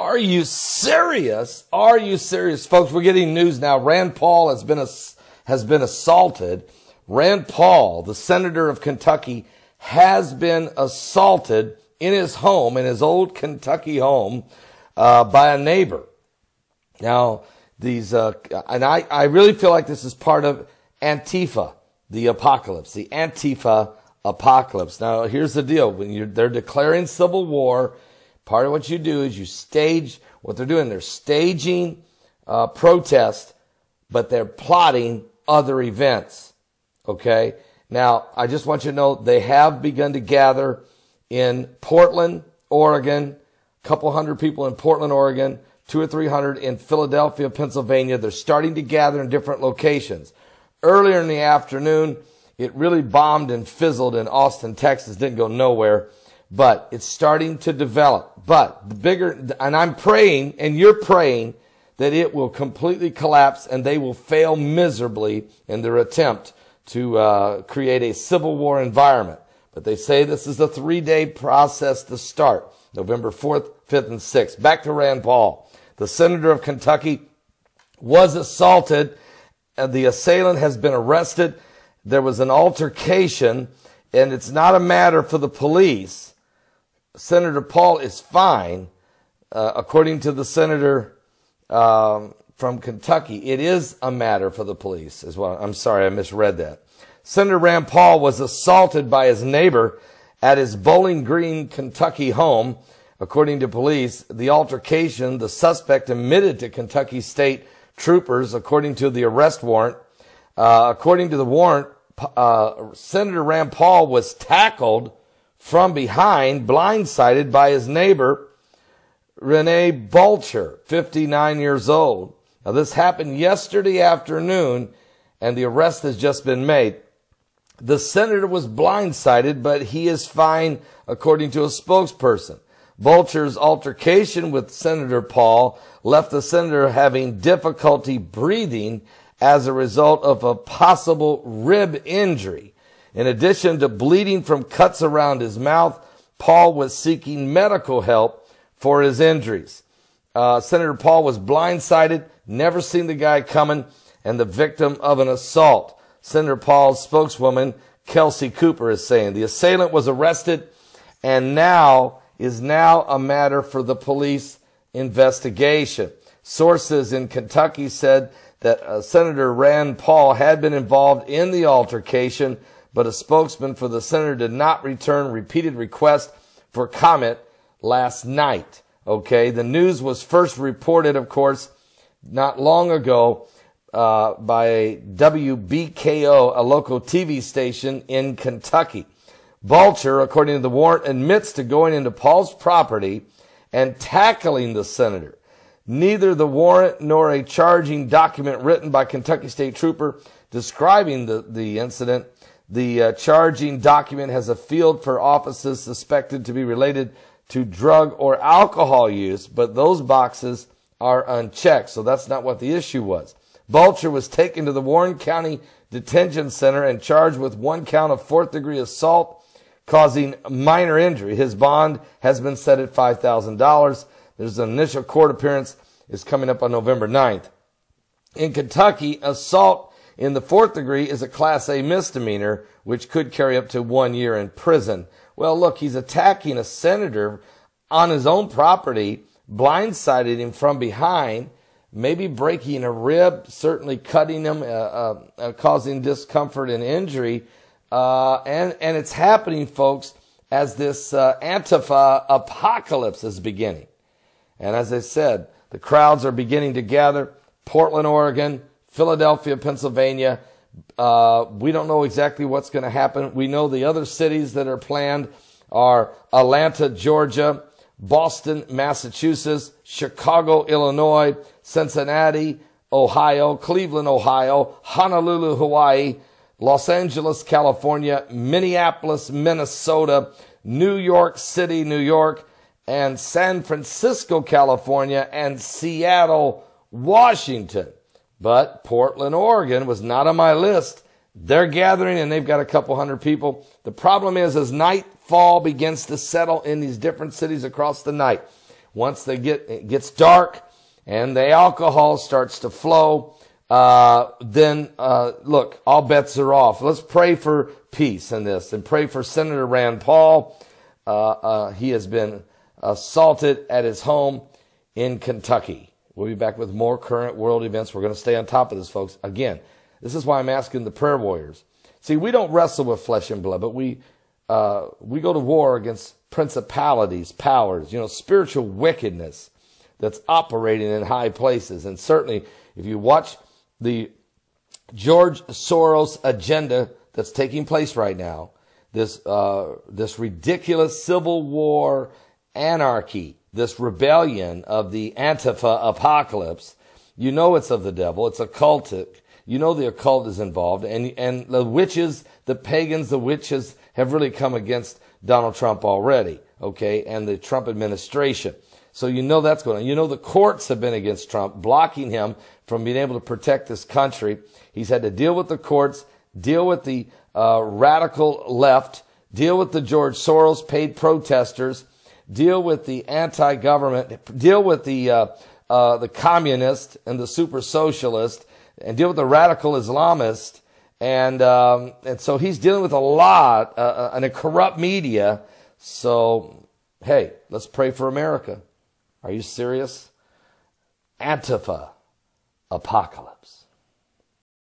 Are you serious? Are you serious? Folks, we're getting news now. Rand Paul has been assaulted. Rand Paul, the senator of Kentucky, has been assaulted in his home, in his old Kentucky home, by a neighbor. Now, and I really feel like this is part of Antifa, the apocalypse, the Antifa apocalypse. Now, here's the deal. When they're declaring civil war, part of what you do is you stage what they're doing. They're staging protest, but they're plotting other events. Okay? Now, I just want you to know they have begun to gather in Portland, Oregon, a couple hundred people in Portland, Oregon, 200 or 300 in Philadelphia, Pennsylvania. They're starting to gather in different locations. Earlier in the afternoon, it really bombed and fizzled in Austin, Texas. Didn't go nowhere, but it's starting to develop. But the bigger, and I'm praying, and you're praying, that it will completely collapse and they will fail miserably in their attempt to create a civil war environment. But they say this is a 3-day process to start, November 4th, 5th, and 6th. Back to Rand Paul. The senator of Kentucky was assaulted, and the assailant has been arrested. There was an altercation, and it's not a matter for the police. Senator Paul is fine, according to the senator from Kentucky. It is a matter for the police as well. I'm sorry, I misread that. Senator Rand Paul was assaulted by his neighbor at his Bowling Green, Kentucky home. According to police, the altercation, the suspect admitted to Kentucky state troopers, according to the arrest warrant. According to the warrant, Senator Rand Paul was tackled from behind, blindsided by his neighbor, Renee Bulcher, 59 years old. Now, this happened yesterday afternoon, and the arrest has just been made. The senator was blindsided, but he is fine, according to a spokesperson. Bulcher's altercation with Senator Paul left the senator having difficulty breathing as a result of a possible rib injury. In addition to bleeding from cuts around his mouth, Paul was seeking medical help for his injuries. Senator Paul was blindsided, never seen the guy coming, and the victim of an assault. Senator Paul's spokeswoman, Kelsey Cooper, is saying the assailant was arrested and is now a matter for the police investigation. Sources in Kentucky said that Senator Rand Paul had been involved in the altercation, but a spokesman for the senator did not return repeated requests for comment last night. Okay, the news was first reported, of course, not long ago by WBKO, a local TV station in Kentucky. Bulcher, according to the warrant, admits to going into Paul's property and tackling the senator. Neither the warrant nor a charging document written by Kentucky State Trooper describing the incident. The charging document has a field for officers suspected to be related to drug or alcohol use, but those boxes are unchecked, so that's not what the issue was. Bulcher was taken to the Warren County Detention Center and charged with 1 count of 4th-degree assault causing minor injury. His bond has been set at $5,000. There's an initial court appearance is coming up on November 9th. In Kentucky, assault in the 4th degree is a Class A misdemeanor, which could carry up to 1 year in prison. Well, look, he's attacking a senator on his own property, blindsided him from behind, maybe breaking a rib, certainly cutting him, causing discomfort and injury. And it's happening, folks, as this Antifa apocalypse is beginning. And as I said, the crowds are beginning to gather. Portland, Oregon, Philadelphia, Pennsylvania. We don't know exactly what's going to happen. We know the other cities that are planned are Atlanta, Georgia, Boston, Massachusetts, Chicago, Illinois, Cincinnati, Ohio, Cleveland, Ohio, Honolulu, Hawaii, Los Angeles, California, Minneapolis, Minnesota, New York City, New York, and San Francisco, California, and Seattle, Washington. But Portland, Oregon was not on my list. They're gathering, and they've got a couple hundred people. The problem is, as nightfall begins to settle in these different cities across the night, once it gets dark and the alcohol starts to flow, then look, all bets are off. Let's pray for peace in this and pray for Senator Rand Paul. He has been assaulted at his home in Kentucky. We'll be back with more current world events. We're going to stay on top of this, folks. Again, this is why I'm asking the prayer warriors. See, we don't wrestle with flesh and blood, but we go to war against principalities, powers, spiritual wickedness that's operating in high places. And certainly, if you watch the George Soros agenda that's taking place right now, this ridiculous civil war anarchy, this rebellion of the Antifa apocalypse, it's of the devil. It's occultic. The occult is involved, and the witches, the pagans, the witches have really come against Donald Trump already, okay, and the Trump administration. So that's going on. The courts have been against Trump, blocking him from being able to protect this country. He's had to deal with the courts, deal with the radical left, deal with the George Soros paid protesters, deal with the anti-government, deal with the communist and the super socialist, and deal with the radical Islamist. And so he's dealing with a lot, and a corrupt media. So, hey, let's pray for America. Are you serious? Antifa apocalypse.